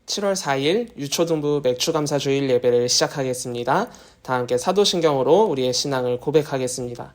7월 4일 유초등부 맥주감사주일 예배를 시작하겠습니다. 다 함께 사도신경으로 우리의 신앙을 고백하겠습니다.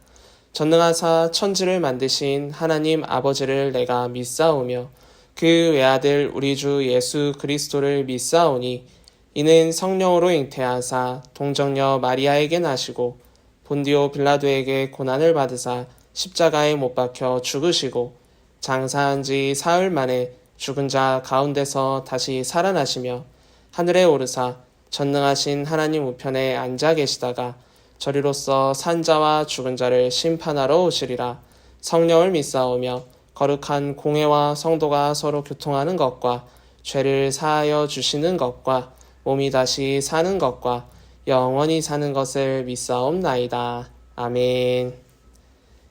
전능하사 천지를 만드신 하나님 아버지를 내가 믿사오며 그 외아들 우리 주 예수 그리스도를 믿사오니 이는 성령으로 잉태하사 동정녀 마리아에게 나시고 본디오 빌라도에게 고난을 받으사 십자가에 못 박혀 죽으시고 장사한 지 사흘 만에 죽은 자 가운데서 다시 살아나시며 하늘에 오르사 전능하신 하나님 우편에 앉아 계시다가 저리로서 산 자와 죽은 자를 심판하러 오시리라. 성령을 믿사오며 거룩한 공회와 성도가 서로 교통하는 것과 죄를 사하여 주시는 것과 몸이 다시 사는 것과 영원히 사는 것을 믿사옵나이다. 아멘.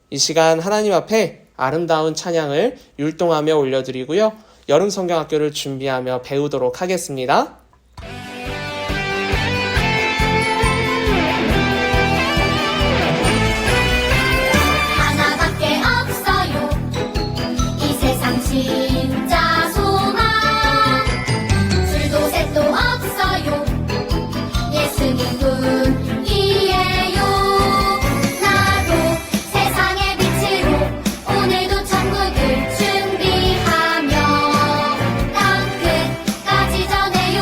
이 시간 하나님 앞에 아름다운 찬양을 율동하며 올려드리고요. 여름 성경학교를 준비하며 배우도록 하겠습니다. 하나밖에 없어요. 이 세상 진짜 소망. 둘도 셋도 없어요. 예수님뿐이에요. 나도 세상의 빛으로 오늘도 천국을 준비하며 땅 끝까지 전해요.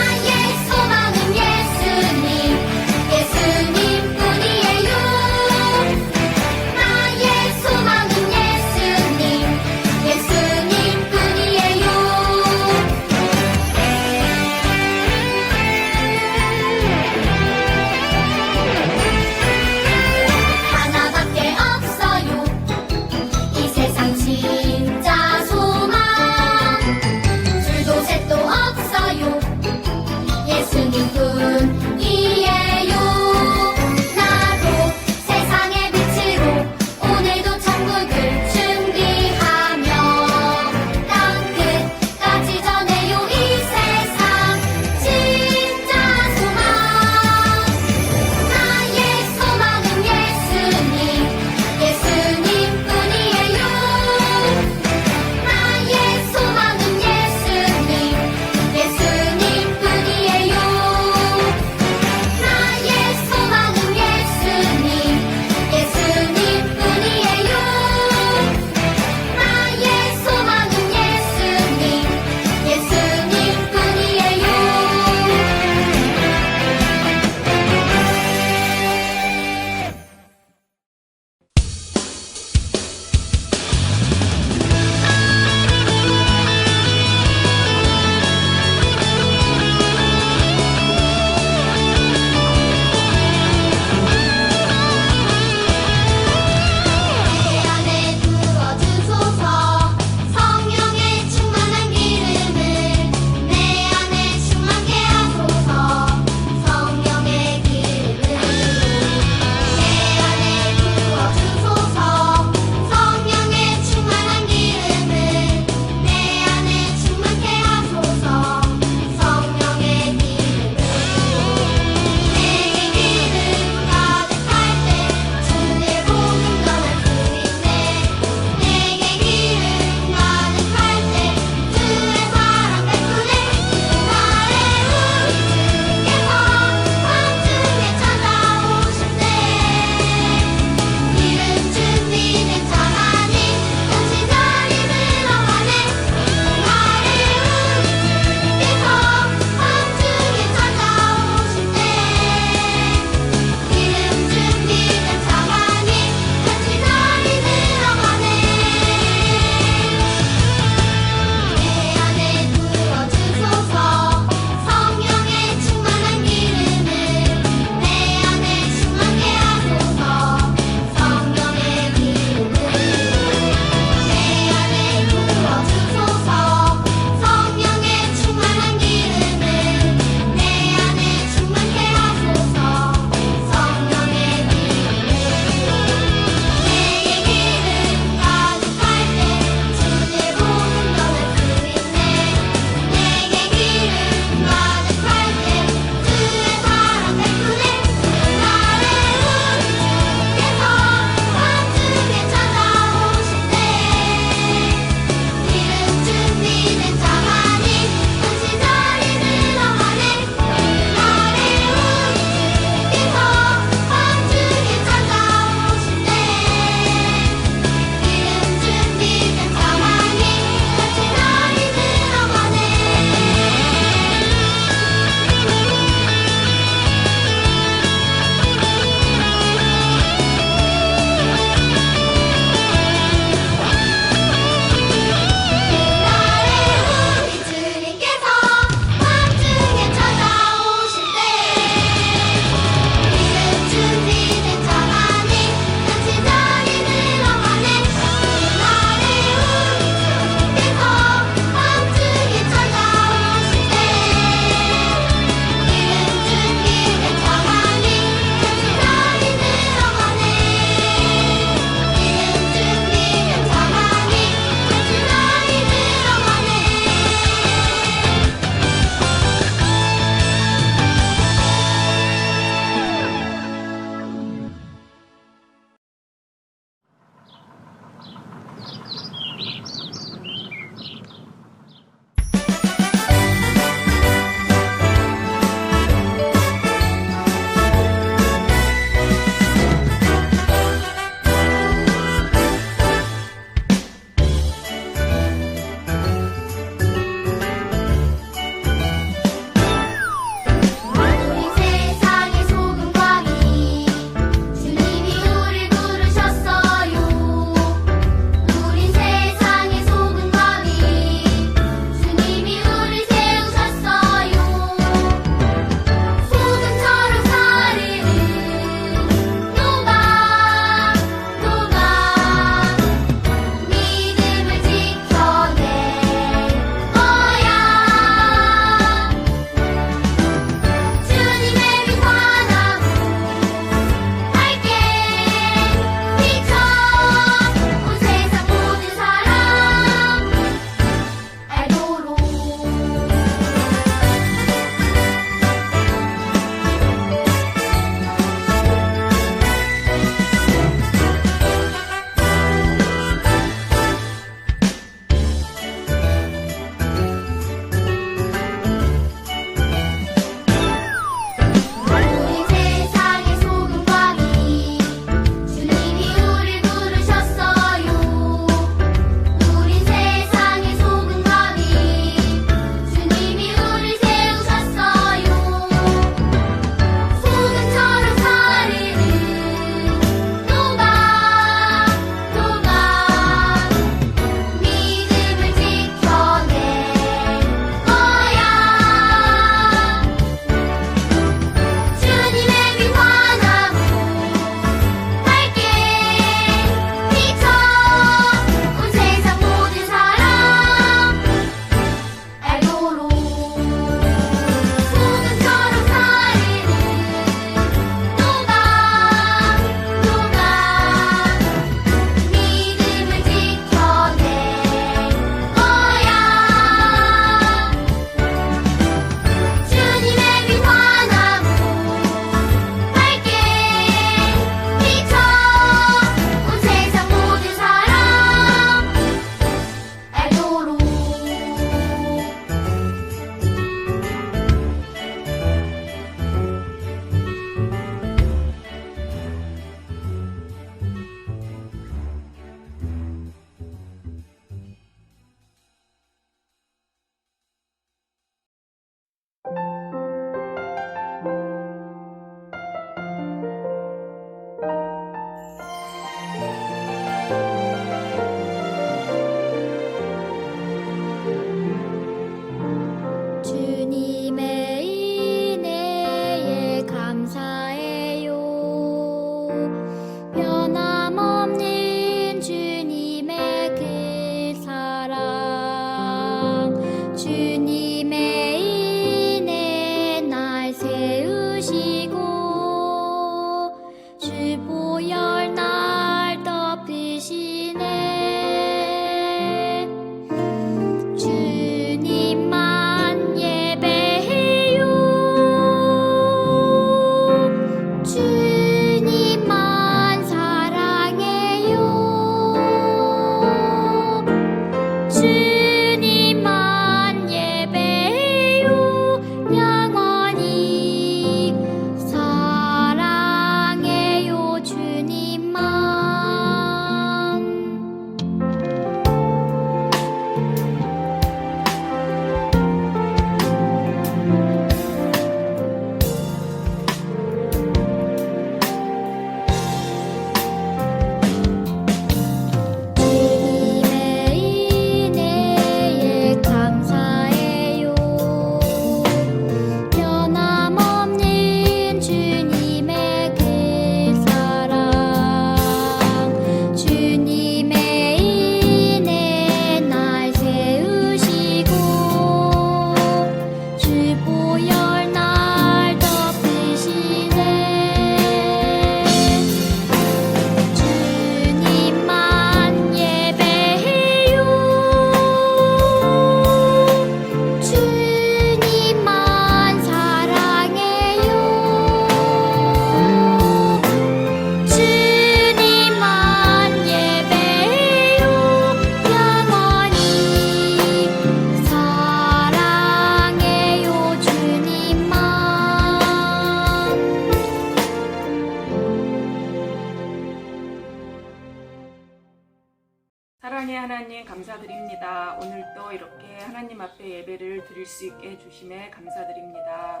사랑의 하나님 감사드립니다. 오늘 또 이렇게 하나님 앞에 예배를 드릴 수 있게 해주심에 감사드립니다.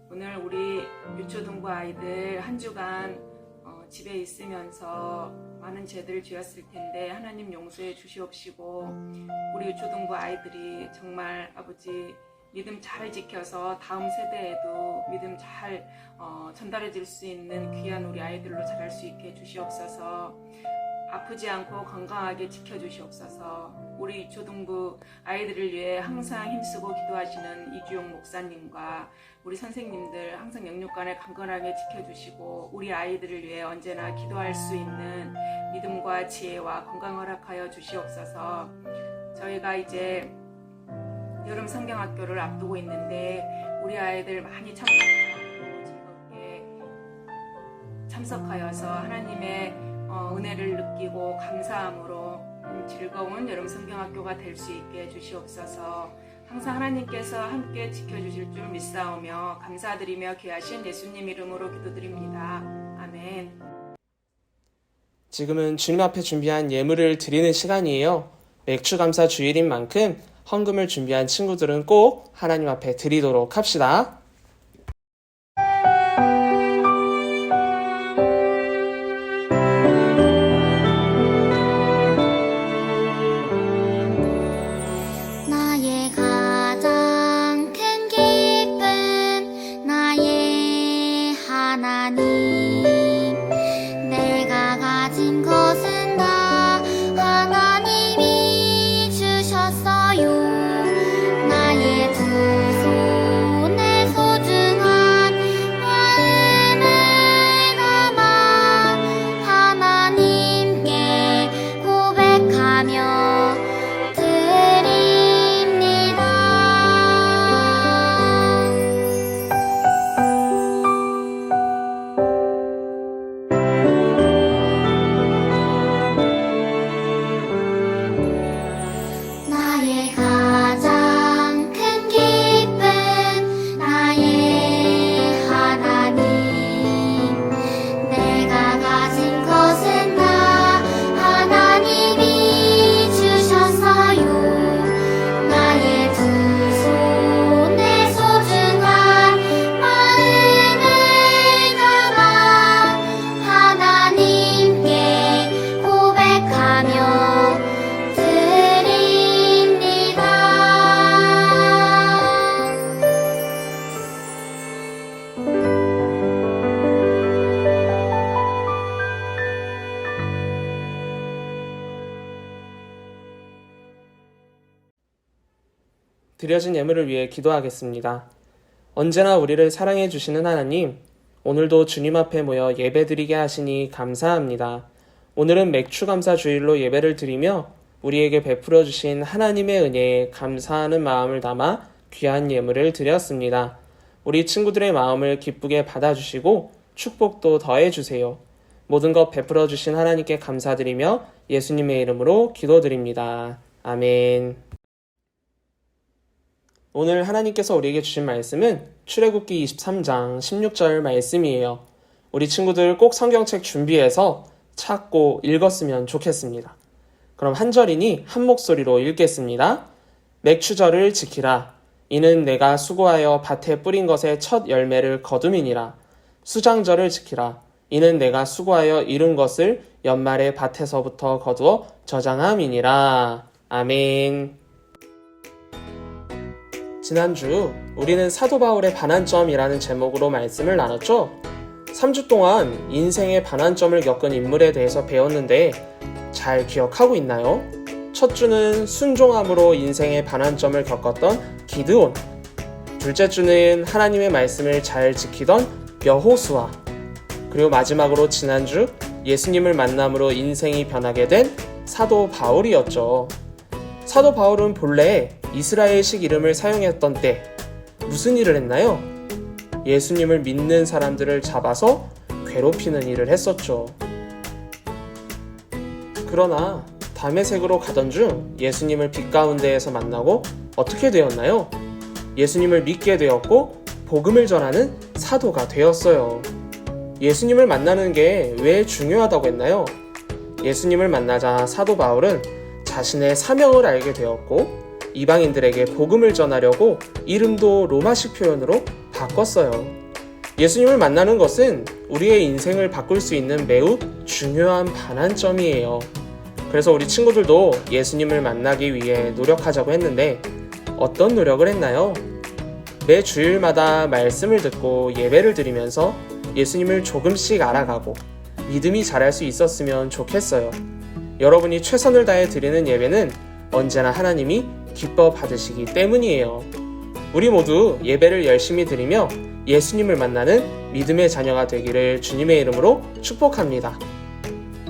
오늘 우리 유초등부 아이들 한 주간 집에 있으면서 많은 죄들을 지었을 텐데 하나님 용서해 주시옵시고 우리 유초등부 아이들이 정말 아버지 믿음 잘 지켜서 다음 세대에도 믿음 잘 전달해 줄 수 있는 귀한 우리 아이들로 자랄 수 있게 해주시옵소서. 아프지 않고 건강하게 지켜주시옵소서. 우리 유초등부 아이들을 위해 항상 힘쓰고 기도하시는 이주용 목사님과 우리 선생님들 항상 영육간을 강건하게 지켜주시고 우리 아이들을 위해 언제나 기도할 수 있는 믿음과 지혜와 건강 허락하여 주시옵소서. 저희가 이제 여름 성경학교를 앞두고 있는데 우리 아이들 많이 참석하고 즐겁게 참석하여서 하나님의 은혜를 느끼고 감사함으로 즐거운 여름 성경학교가 될 수 있게 해주시옵소서. 항상 하나님께서 함께 지켜주실 줄 믿사오며 감사드리며 귀하신 예수님 이름으로 기도드립니다. 아멘. 지금은 주님 앞에 준비한 예물을 드리는 시간이에요. 맥주감사 주일인 만큼 헌금을 준비한 친구들은 꼭 하나님 앞에 드리도록 합시다. 나의 가장 큰 기쁨 나의 하나님 내가 가진 것은 다 하나님이 주셨어요. 나의 두 손에 소중한 마음을 담아 하나님께 고백하며 드립니다. 나의 가장 큰 기쁨 나의 하나님 내가 가진 것은 다 하나님이 주셨어요. 나의 두 손에 소중한 마음을 담아 하나님께 고백하며 드립니다. 드려진 예물을 위해 기도하겠습니다. 언제나 우리를 사랑해 주시는 하나님, 오늘도 주님 앞에 모여 예배드리게 하시니 감사합니다. 오늘은 맥주감사 주일로 예배를 드리며 우리에게 베풀어 주신 하나님의 은혜에 감사하는 마음을 담아 귀한 예물을 드렸습니다. 우리 친구들의 마음을 기쁘게 받아주시고 축복도 더해주세요. 모든 것 베풀어 주신 하나님께 감사드리며 예수님의 이름으로 기도드립니다. 아멘. 오늘 하나님께서 우리에게 주신 말씀은 출애굽기 23장 16절 말씀이에요. 우리 친구들 꼭 성경책 준비해서 찾고 읽었으면 좋겠습니다. 그럼 한 절이니 한 목소리로 읽겠습니다. 맥추절을 지키라. 이는 내가 수고하여 밭에 뿌린 것의 첫 열매를 거둠이니라. 수장절을 지키라. 이는 내가 수고하여 이룬 것을 연말에 밭에서부터 거두어 저장함이니라. 아멘. 지난주 우리는 사도 바울의 반환점이라는 제목으로 말씀을 나눴죠. 3주 동안 인생의 반환점을 겪은 인물에 대해서 배웠는데 잘 기억하고 있나요? 첫 주는 순종함으로 인생의 반환점을 겪었던 기드온, 둘째 주는 하나님의 말씀을 잘 지키던 여호수아, 그리고 마지막으로 지난주 예수님을 만남으로 인생이 변하게 된 사도 바울이었죠. 사도 바울은 본래 이스라엘식 이름을 사용했던 때 무슨 일을 했나요? 예수님을 믿는 사람들을 잡아서 괴롭히는 일을 했었죠. 그러나 다메섹으로 가던 중 예수님을 빛 가운데에서 만나고 어떻게 되었나요? 예수님을 믿게 되었고 복음을 전하는 사도가 되었어요. 예수님을 만나는 게 왜 중요하다고 했나요? 예수님을 만나자 사도 바울은 자신의 사명을 알게 되었고 이방인들에게 복음을 전하려고 이름도 로마식 표현으로 바꿨어요. 예수님을 만나는 것은 우리의 인생을 바꿀 수 있는 매우 중요한 반환점이에요. 그래서 우리 친구들도 예수님을 만나기 위해 노력하자고 했는데 어떤 노력을 했나요? 매 주일마다 말씀을 듣고 예배를 드리면서 예수님을 조금씩 알아가고 믿음이 자랄 수 있었으면 좋겠어요. 여러분이 최선을 다해 드리는 예배는 언제나 하나님이 기뻐 받으시기 때문이에요. 우리 모두 예배를 열심히 드리며 예수님을 만나는 믿음의 자녀가 되기를 주님의 이름으로 축복합니다.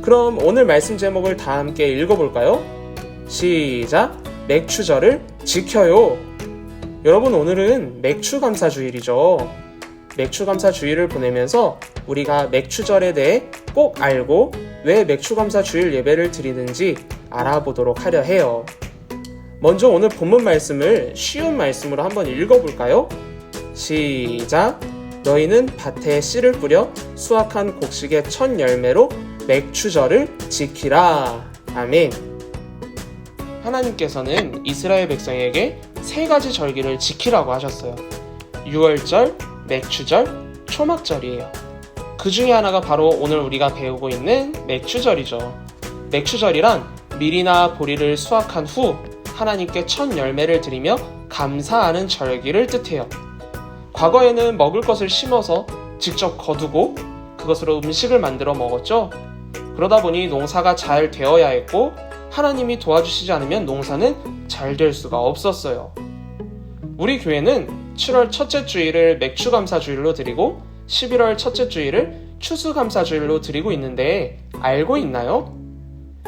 그럼 오늘 말씀 제목을 다 함께 읽어볼까요? 시작! 맥추절을 지켜요. 여러분, 오늘은 맥추감사주일이죠. 맥추감사주일을 보내면서 우리가 맥추절에 대해 꼭 알고 왜 맥추감사주일 예배를 드리는지 알아보도록 하려 해요. 먼저 오늘 본문 말씀을 쉬운 말씀으로 한번 읽어볼까요? 시작! 너희는 밭에 씨를 뿌려 수확한 곡식의 첫 열매로 맥추절을 지키라. 아멘. 하나님께서는 이스라엘 백성에게 세 가지 절기를 지키라고 하셨어요. 유월절, 맥추절, 초막절이에요. 그 중에 하나가 바로 오늘 우리가 배우고 있는 맥추절이죠. 맥추절이란 밀이나 보리를 수확한 후 하나님께 첫 열매를 드리며 감사하는 절기를 뜻해요. 과거에는 먹을 것을 심어서 직접 거두고 그것으로 음식을 만들어 먹었죠. 그러다 보니 농사가 잘 되어야 했고 하나님이 도와주시지 않으면 농사는 잘 될 수가 없었어요. 우리 교회는 7월 첫째 주일을 맥추감사주일로 드리고 11월 첫째 주일을 추수감사주일로 드리고 있는데 알고 있나요?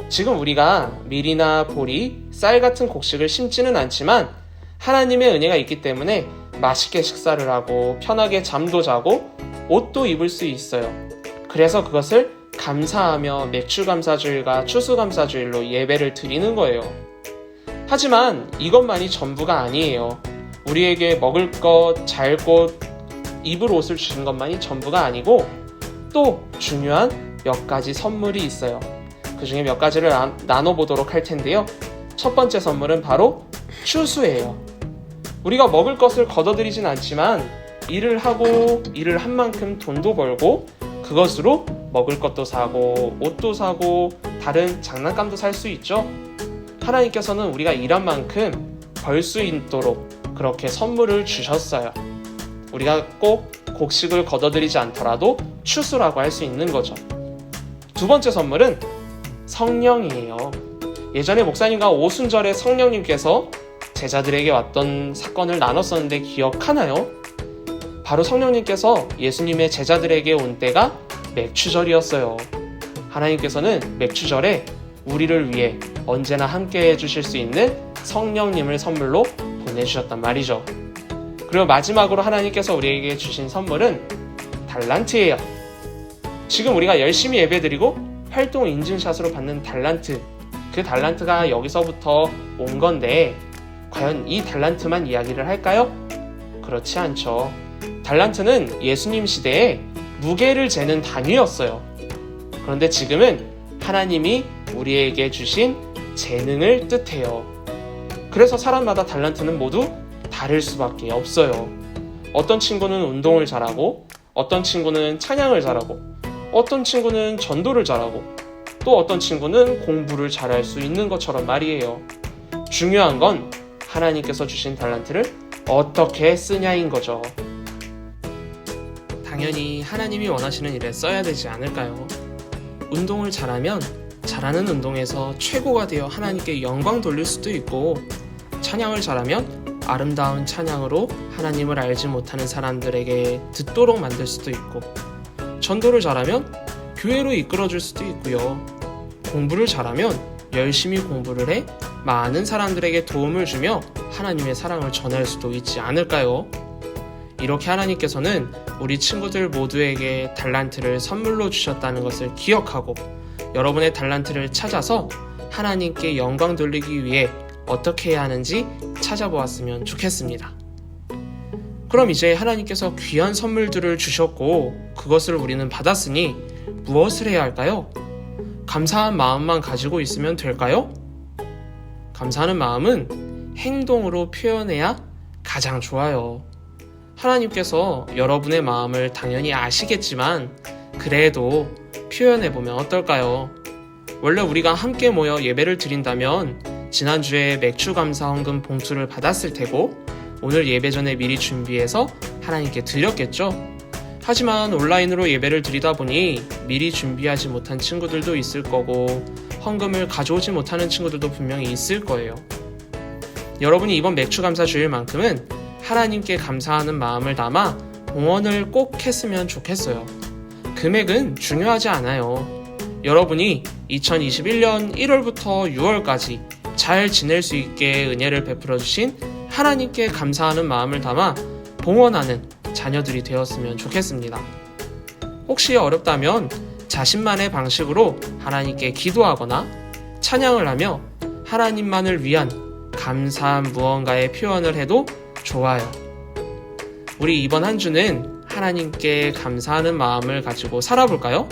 지금 우리가 밀이나 보리, 쌀 같은 곡식을 심지는 않지만 하나님의 은혜가 있기 때문에 맛있게 식사를 하고 편하게 잠도 자고 옷도 입을 수 있어요. 그래서 그것을 감사하며 맥추감사주일과 추수감사주일로 예배를 드리는 거예요. 하지만 이것만이 전부가 아니에요. 우리에게 먹을 것, 잘 곳, 입을 옷을 주신 것만이 전부가 아니고 또 중요한 몇 가지 선물이 있어요. 그 중에 몇 가지를 나눠보도록 할 텐데요. 첫 번째 선물은 바로 추수예요. 우리가 먹을 것을 거둬들이진 않지만 일을 하고 일을 한 만큼 돈도 벌고 그것으로 먹을 것도 사고 옷도 사고 다른 장난감도 살 수 있죠. 하나님께서는 우리가 일한 만큼 벌 수 있도록 그렇게 선물을 주셨어요. 우리가 꼭 곡식을 거둬들이지 않더라도 추수라고 할 수 있는 거죠. 두 번째 선물은 성령이에요. 예전에 목사님과 오순절에 성령님께서 제자들에게 왔던 사건을 나눴었는데 기억하나요? 바로 성령님께서 예수님의 제자들에게 온 때가 맥추절이었어요. 하나님께서는 맥추절에 우리를 위해 언제나 함께 해주실 수 있는 성령님을 선물로 보내주셨단 말이죠. 그리고 마지막으로 하나님께서 우리에게 주신 선물은 달란트예요. 지금 우리가 열심히 예배드리고 활동 인증샷으로 받는 달란트, 그 달란트가 여기서부터 온 건데 과연 이 달란트만 이야기를 할까요? 그렇지 않죠. 달란트는 예수님 시대에 무게를 재는 단위였어요. 그런데 지금은 하나님이 우리에게 주신 재능을 뜻해요. 그래서 사람마다 달란트는 모두 다를 수밖에 없어요. 어떤 친구는 운동을 잘하고 어떤 친구는 찬양을 잘하고 어떤 친구는 전도를 잘하고 또 어떤 친구는 공부를 잘할 수 있는 것처럼 말이에요. 중요한 건 하나님께서 주신 달란트를 어떻게 쓰냐인 거죠. 당연히 하나님이 원하시는 일에 써야 되지 않을까요? 운동을 잘하면 잘하는 운동에서 최고가 되어 하나님께 영광 돌릴 수도 있고 찬양을 잘하면 아름다운 찬양으로 하나님을 알지 못하는 사람들에게 듣도록 만들 수도 있고 전도를 잘하면 교회로 이끌어줄 수도 있고요. 공부를 잘하면 열심히 공부를 해 많은 사람들에게 도움을 주며 하나님의 사랑을 전할 수도 있지 않을까요? 이렇게 하나님께서는 우리 친구들 모두에게 달란트를 선물로 주셨다는 것을 기억하고 여러분의 달란트를 찾아서 하나님께 영광 돌리기 위해 어떻게 해야 하는지 찾아보았으면 좋겠습니다. 그럼 이제 하나님께서 귀한 선물들을 주셨고 그것을 우리는 받았으니 무엇을 해야 할까요? 감사한 마음만 가지고 있으면 될까요? 감사하는 마음은 행동으로 표현해야 가장 좋아요. 하나님께서 여러분의 마음을 당연히 아시겠지만 그래도 표현해보면 어떨까요? 원래 우리가 함께 모여 예배를 드린다면 지난주에 맥주 감사 헌금 봉투를 받았을 테고 오늘 예배 전에 미리 준비해서 하나님께 드렸겠죠? 하지만 온라인으로 예배를 드리다 보니 미리 준비하지 못한 친구들도 있을 거고 헌금을 가져오지 못하는 친구들도 분명히 있을 거예요. 여러분이 이번 맥주 감사 주일만큼은 하나님께 감사하는 마음을 담아 봉헌을 꼭 했으면 좋겠어요. 금액은 중요하지 않아요. 여러분이 2021년 1월부터 6월까지 잘 지낼 수 있게 은혜를 베풀어 주신 하나님께 감사하는 마음을 담아 봉헌하는 자녀들이 되었으면 좋겠습니다. 혹시 어렵다면 자신만의 방식으로 하나님께 기도하거나 찬양을 하며 하나님만을 위한 감사한 무언가의 표현을 해도 좋아요. 우리 이번 한 주는 하나님께 감사하는 마음을 가지고 살아볼까요?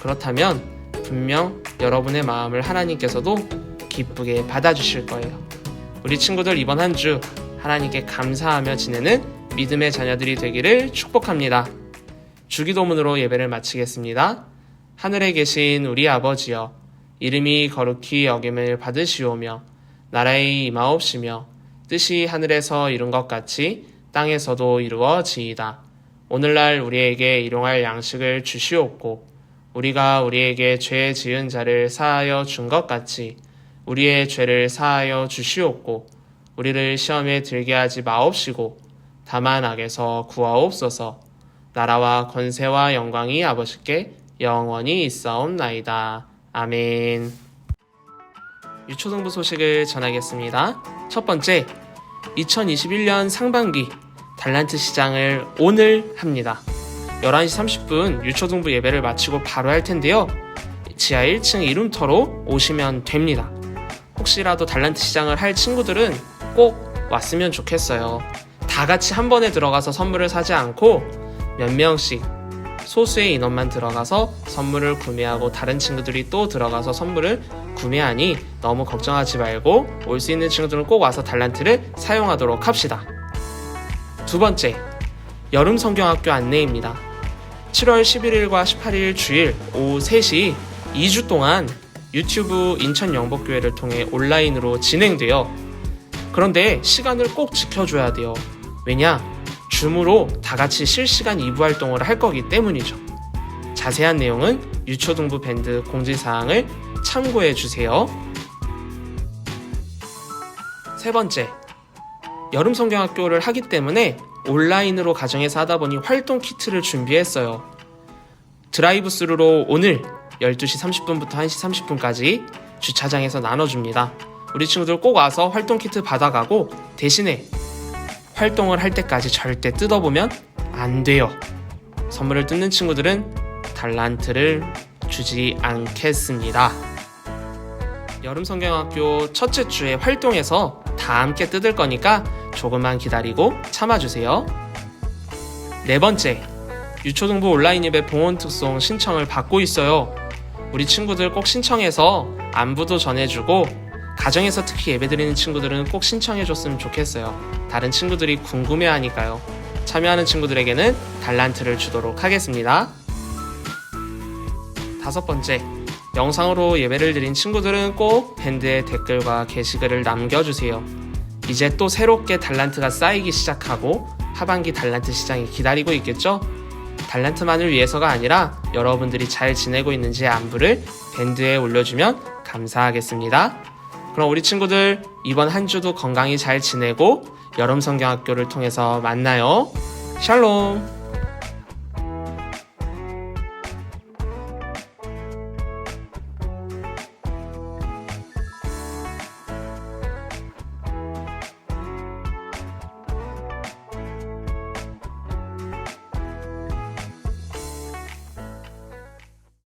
그렇다면 분명 여러분의 마음을 하나님께서도 기쁘게 받아주실 거예요. 우리 친구들 이번 한 주 하나님께 감사하며 지내는 믿음의 자녀들이 되기를 축복합니다. 주기도문으로 예배를 마치겠습니다. 하늘에 계신 우리 아버지여, 이름이 거룩히 여김을 받으시오며 나라의 임하옵시며 뜻이 하늘에서 이룬 것 같이 땅에서도 이루어지이다. 오늘날 우리에게 일용할 양식을 주시옵고 우리가 우리에게 죄 지은 자를 사하여 준 것 같이 우리의 죄를 사하여 주시옵고 우리를 시험에 들게 하지 마옵시고 다만 악에서 구하옵소서. 나라와 권세와 영광이 아버지께 영원히 있사옵나이다. 아멘. 유초등부 소식을 전하겠습니다. 첫 번째, 2021년 상반기 달란트 시장을 오늘 합니다. 11시 30분 유초등부 예배를 마치고 바로 할 텐데요. 지하 1층 이룸터로 오시면 됩니다. 혹시라도 달란트 시장을 할 친구들은 꼭 왔으면 좋겠어요. 다 같이 한 번에 들어가서 선물을 사지 않고 몇 명씩 소수의 인원만 들어가서 선물을 구매하고 다른 친구들이 또 들어가서 선물을 구매하니 너무 걱정하지 말고 올 수 있는 친구들은 꼭 와서 달란트를 사용하도록 합시다. 두 번째, 여름 성경학교 안내입니다. 7월 11일과 18일 주일 오후 3시 2주 동안 유튜브 인천 영복교회를 통해 온라인으로 진행돼요. 그런데 시간을 꼭 지켜줘야 돼요. 왜냐? 줌으로 다 같이 실시간 2부 활동을 할 거기 때문이죠. 자세한 내용은 유초등부 밴드 공지사항을 참고해 주세요. 세 번째, 여름 성경학교를 하기 때문에 온라인으로 가정에서 하다 보니 활동 키트를 준비했어요. 드라이브 스루로 오늘 12시 30분부터 1시 30분까지 주차장에서 나눠줍니다. 우리 친구들 꼭 와서 활동 키트 받아가고 대신에 활동을 할 때까지 절대 뜯어보면 안 돼요. 선물을 뜯는 친구들은 달란트를 주지 않겠습니다. 여름 성경학교 첫째 주에 활동해서 다 함께 뜯을 거니까 조금만 기다리고 참아주세요. 네 번째, 유초등부 온라인 예배 봉헌 특송 신청을 받고 있어요. 우리 친구들 꼭 신청해서 안부도 전해주고 가정에서 특히 예배드리는 친구들은 꼭 신청해줬으면 좋겠어요. 다른 친구들이 궁금해하니까요. 참여하는 친구들에게는 달란트를 주도록 하겠습니다. 다섯 번째, 영상으로 예배를 드린 친구들은 꼭 밴드에 댓글과 게시글을 남겨주세요. 이제 또 새롭게 달란트가 쌓이기 시작하고 하반기 달란트 시장이 기다리고 있겠죠? 달란트만을 위해서가 아니라 여러분들이 잘 지내고 있는지 안부를 밴드에 올려주면 감사하겠습니다. 그럼 우리 친구들 이번 한 주도 건강히 잘 지내고 여름 성경학교를 통해서 만나요. 샬롬.